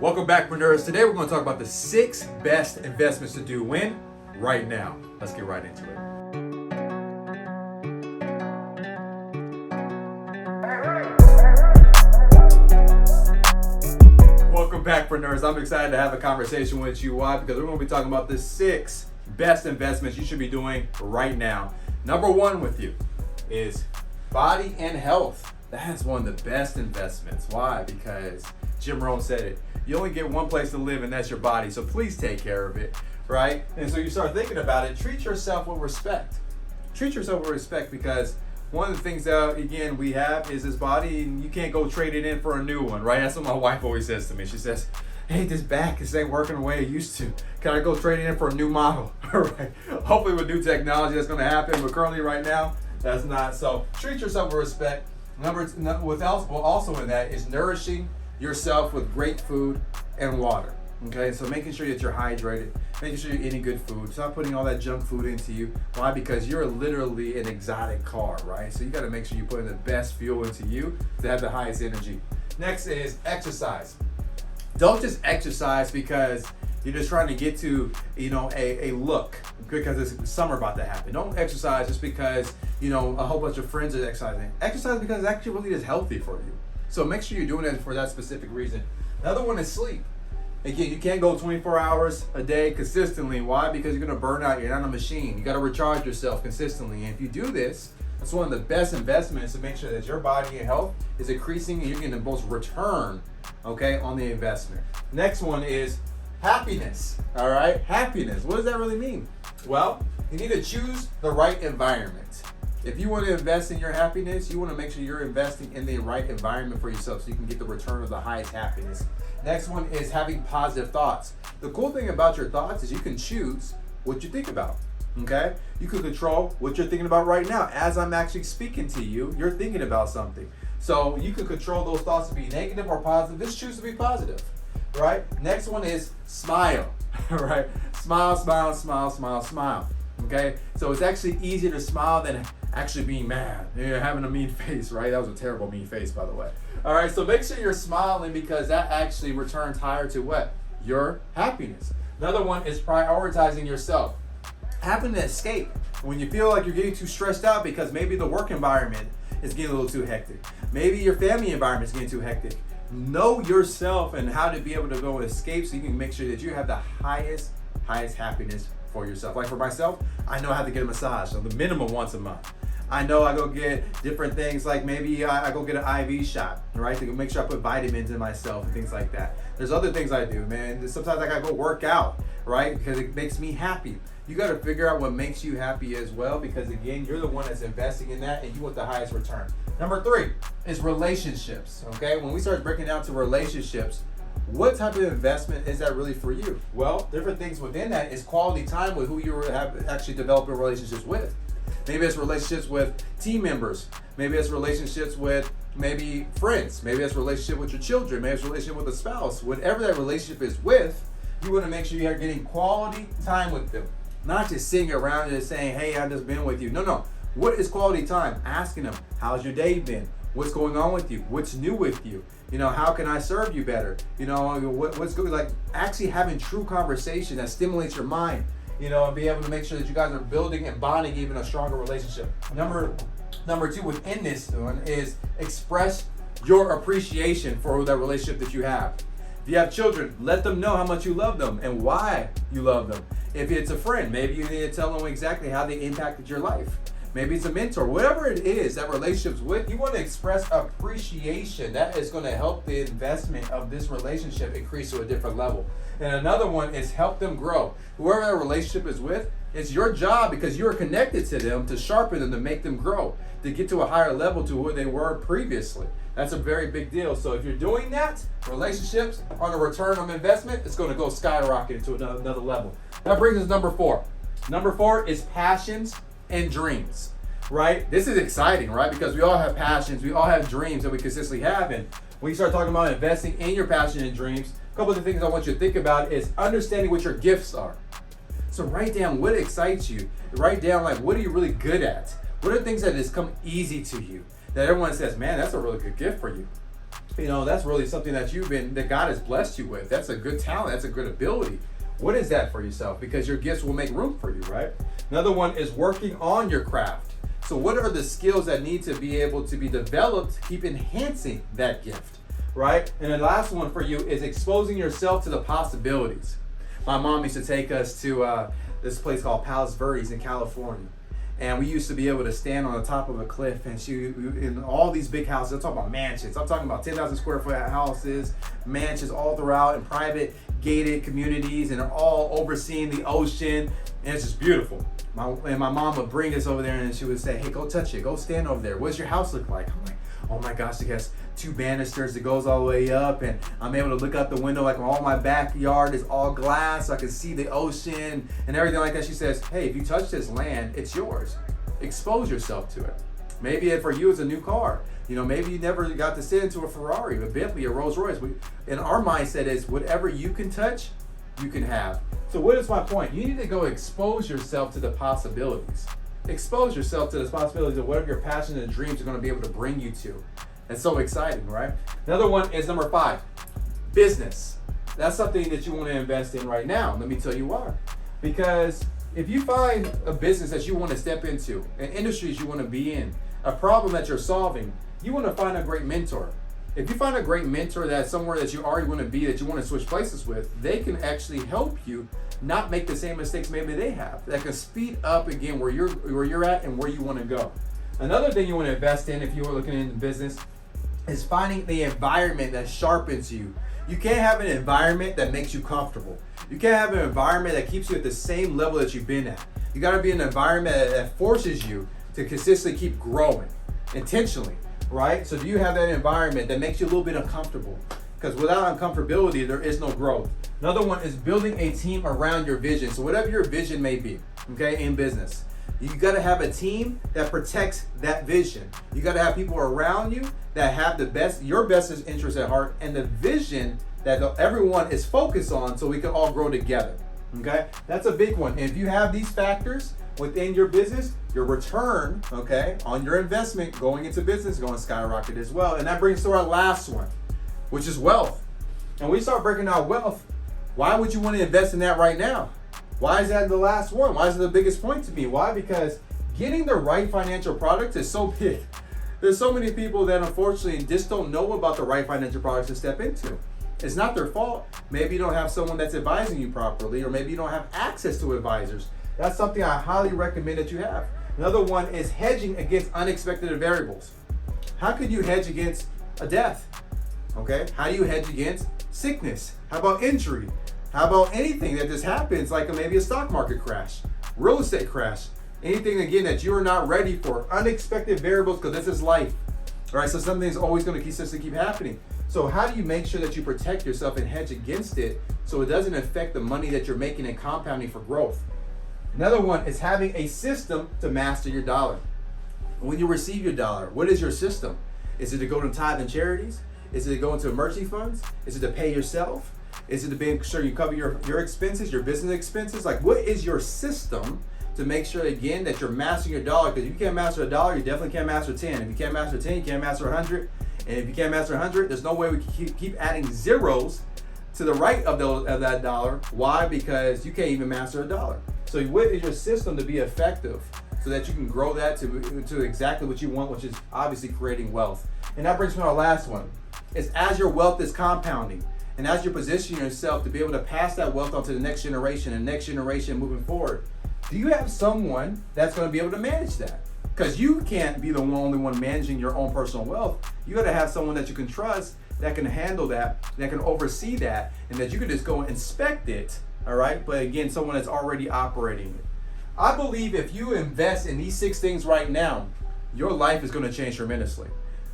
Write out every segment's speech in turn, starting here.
Welcome back, Preneurs. Today we're going to talk about the 6 best investments to do when? Right now. Let's get right into it. Welcome back, Preneurs. I'm excited to have a conversation with you. Why? Because we're going to be talking about the 6 best investments you should be doing right now. Number 1 with you is body and health. That's one of the best investments. Why? Because Jim Rohn said it. You only get one place to live, and that's your body. So please take care of it, right? And so you start thinking about it. Treat yourself with respect. Treat yourself with respect, because one of the things that, again, we have is this body, and you can't go trade it in for a new one, right? That's what my wife always says to me. She says, hey, this back, this ain't working the way it used to. Can I go trade it in for a new model? All right. Hopefully with new technology that's going to happen, but currently right now, that's not. So treat yourself with respect. Also in that is nourishing yourself with great food and water. Okay, so making sure that you're hydrated, making sure you're eating good food. Stop putting all that junk food into you. Why? Because you're literally an exotic car, right? So you got to make sure you put in the best fuel into you to have the highest energy. Next is exercise. Don't just exercise because you're just trying to get to, a look, because it's summer about to happen. Don't exercise just because, a whole bunch of friends are exercising. Exercise because it's actually really just healthy for you. So make sure you're doing it for that specific reason. Another one is sleep. Again, you can't go 24 hours a day consistently. Why? Because you're going to burn out. You're not a machine. You got to recharge yourself consistently. And if you do this, that's one of the best investments to make sure that your body and health is increasing and you're getting the most return, okay, on the investment. Next one is happiness. All right, happiness. What does that really mean? Well, you need to choose the right environment. If you want to invest in your happiness, you want to make sure you're investing in the right environment for yourself so you can get the return of the highest happiness. Next one is having positive thoughts. The cool thing about your thoughts is you can choose what you think about. Okay? You can control what you're thinking about right now. As I'm actually speaking to you, you're thinking about something. So you can control those thoughts to be negative or positive. Just choose to be positive. Right? Next one is smile. Right? Smile, smile, smile, smile, smile. Okay? So it's actually easier to smile than actually being mad. You're having a mean face, right? That was a terrible mean face, by the way. All right, so make sure you're smiling, because that actually returns higher to what? Your happiness. Another one is prioritizing yourself. Having to escape when you feel like you're getting too stressed out because maybe the work environment is getting a little too hectic. Maybe your family environment is getting too hectic. Know yourself and how to be able to go and escape so you can make sure that you have the highest happiness for yourself. Like for myself, I know how to get a massage, so the minimum once a month. I know I go get different things, like maybe I go get an IV shot, right, to make sure I put vitamins in myself and things like that. There's other things I do, man. Sometimes I gotta go work out, right, because it makes me happy. You got to figure out what makes you happy as well, because again, you're the one that's investing in that and you want the highest return. Number 3 is relationships. Okay, when we start breaking down to relationships, what type of investment is that really for you? Well, different things within that is quality time with who you have actually developing relationships with. Maybe it's relationships with team members. Maybe it's relationships with maybe friends. Maybe it's relationship with your children. Maybe it's relationship with a spouse. Whatever that relationship is with, you want to make sure you're getting quality time with them. Not just sitting around and just saying, hey, I've just been with you. No. What is quality time? Asking them, how's your day been? What's going on with you? What's new with you? How can I serve you better? What's good? Like actually having true conversation that stimulates your mind, and be able to make sure that you guys are building and bonding even a stronger relationship. Number 2 within this one is express your appreciation for that relationship that you have. If you have children, let them know how much you love them and why you love them. If it's a friend, maybe you need to tell them exactly how they impacted your life. Maybe it's a mentor, whatever it is that relationship's with, you want to express appreciation. That is going to help the investment of this relationship increase to a different level. And another one is help them grow. Whoever that relationship is with, it's your job, because you are connected to them, to sharpen them, to make them grow, to get to a higher level to where they were previously. That's a very big deal. So if you're doing that, relationships on a return on investment, it's going to go skyrocket to another level. That brings us number 4. Number 4 is passions and dreams, right? This is exciting, right? Because we all have passions, we all have dreams that we consistently have. And when you start talking about investing in your passion and dreams, a couple of the things I want you to think about is understanding what your gifts are. So write down what excites you. Write down, like, what are you really good at? What are things that has come easy to you that everyone says, man, that's a really good gift for you? that's really something that God has blessed you with. That's a good talent. That's a good ability. What is that for yourself? Because your gifts will make room for you, right? Another one is working on your craft. So what are the skills that need to be able to be developed to keep enhancing that gift, right? And the last one for you is exposing yourself to the possibilities. My mom used to take us to this place called Palos Verdes in California. And we used to be able to stand on the top of a cliff, and in all these big houses, I'm talking about mansions. I'm talking about 10,000 square foot houses, mansions all throughout in private gated communities, and they're all overseeing the ocean. And it's just beautiful. My mom would bring us over there, and she would say, hey, go touch it. Go stand over there. What does your house look like? I'm like, oh my gosh, it has 2 banisters that goes all the way up, and I'm able to look out the window like all my backyard is all glass, so I can see the ocean and everything like that. She says, hey, if you touch this land, it's yours. Expose yourself to it. Maybe for you it's a new car. Maybe you never got to sit into a Ferrari, a Bentley, a Rolls Royce. And our mindset is whatever you can touch, you can have. So what is my point? You need to go expose yourself to the possibilities. Expose yourself to the possibilities of whatever your passion and dreams are going to be able to bring you to. It's so exciting, right? Another one is number 5, business. That's something that you want to invest in right now. Let me tell you why. Because if you find a business that you want to step into, an industries you want to be in, a problem that you're solving, you want to find a great mentor. If you find a great mentor that's somewhere that you already want to be, that you want to switch places with, they can actually help you not make the same mistakes maybe they have. That can speed up again where you're at and where you want to go. Another thing you want to invest in if you are looking into business is finding the environment that sharpens you. You can't have an environment that makes you comfortable. You can't have an environment that keeps you at the same level that you've been at. You got to be in an environment that forces you to consistently keep growing intentionally, right? So do you have that environment that makes you a little bit uncomfortable? Because without uncomfortability, there is no growth. Another one is building a team around your vision. So whatever your vision may be, okay, in business, you got to have a team that protects that vision. You got to have people around you that have your best interest at heart, and the vision that everyone is focused on, so we can all grow together. Okay, that's a big one. And if you have these factors within your business, your return, okay, on your investment going into business is going to skyrocket as well. And that brings to our last one, which is wealth. And we start breaking down wealth. Why would you want to invest in that right now? Why is that the last one? Why is it the biggest point to me? Why? Because getting the right financial product is so big. There's so many people that unfortunately just don't know about the right financial products to step into. It's not their fault. Maybe you don't have someone that's advising you properly, or maybe you don't have access to advisors. That's something I highly recommend that you have. Another one is hedging against unexpected variables. How could you hedge against a death? Okay, how do you hedge against sickness? How about injury? How about anything that just happens, like maybe a stock market crash, real estate crash, anything again that you are not ready for, unexpected variables, because this is life. All right, so something's always going to consistently keep happening. So how do you make sure that you protect yourself and hedge against it so it doesn't affect the money that you're making and compounding for growth? Another one is having a system to master your dollar. When you receive your dollar, what is your system? Is it to go to tithe and charities? Is it to go into emergency funds? Is it to pay yourself? Is it to make sure you cover your expenses, your business expenses? Like, what is your system to make sure, again, that you're mastering your dollar? Because if you can't master $1, you definitely can't master 10. If you can't master 10, you can't master 100. And if you can't master 100, there's no way we can keep adding zeros to the right of that dollar. Why? Because you can't even master $1. So what is your system to be effective so that you can grow that to exactly what you want, which is obviously creating wealth? And that brings me to our last one. Is as your wealth is compounding, and as you position yourself to be able to pass that wealth on to the next generation and next generation moving forward, do you have someone that's going to be able to manage that? Because you can't be the only one managing your own personal wealth. You got to have someone that you can trust that can handle that can oversee that, and that you can just go and inspect it, all right? But again, someone that's already operating it. I believe if you invest in these 6 things right now, your life is going to change tremendously.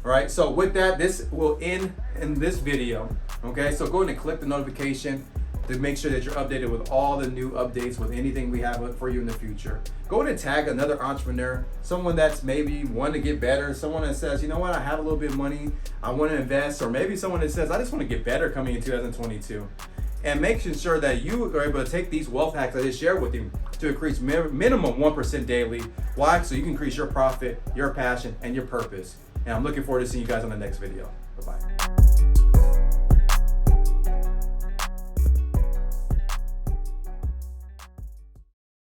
All right, so with that, this will end in this video. Okay, so go ahead and click the notification to make sure that you're updated with all the new updates with anything we have for you in the future. Go ahead and tag another entrepreneur, someone that's maybe wanting to get better, someone that says, you know what, I have a little bit of money, I want to invest, or maybe someone that says, I just want to get better coming in 2022. And making sure that you are able to take these wealth hacks I just shared with you to increase minimum 1% daily. Why? So you can increase your profit, your passion, and your purpose. And I'm looking forward to seeing you guys on the next video. Bye-bye.